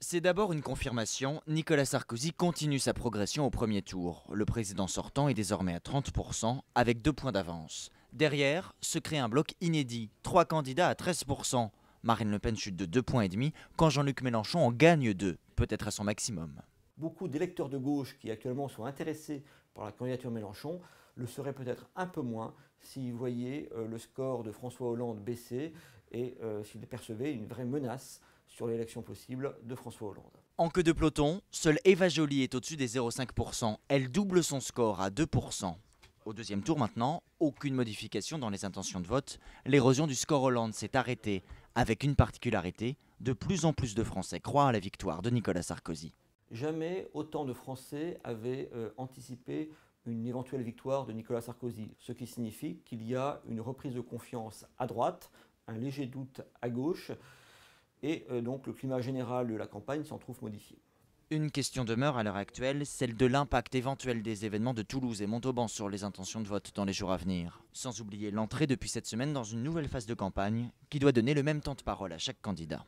C'est d'abord une confirmation, Nicolas Sarkozy continue sa progression au premier tour. Le président sortant est désormais à 30%, avec 2 points d'avance. Derrière, se crée un bloc inédit, 3 candidats à 13%. Marine Le Pen chute de 2,5 points quand Jean-Luc Mélenchon en gagne 2, peut-être à son maximum. Beaucoup d'électeurs de gauche qui actuellement sont intéressés par la candidature Mélenchon le seraient peut-être un peu moins s'ils voyaient le score de François Hollande baisser et s'ils percevaient une vraie menace sur l'élection possible de François Hollande. En queue de peloton, seule Eva Joly est au-dessus des 0,5%. Elle double son score à 2%. Au deuxième tour maintenant, aucune modification dans les intentions de vote. L'érosion du score Hollande s'est arrêtée, avec une particularité, de plus en plus de Français croient à la victoire de Nicolas Sarkozy. Jamais autant de Français avaient anticipé une éventuelle victoire de Nicolas Sarkozy, ce qui signifie qu'il y a une reprise de confiance à droite, un léger doute à gauche, et donc le climat général de la campagne s'en trouve modifié. Une question demeure à l'heure actuelle, celle de l'impact éventuel des événements de Toulouse et Montauban sur les intentions de vote dans les jours à venir. Sans oublier l'entrée depuis cette semaine dans une nouvelle phase de campagne qui doit donner le même temps de parole à chaque candidat.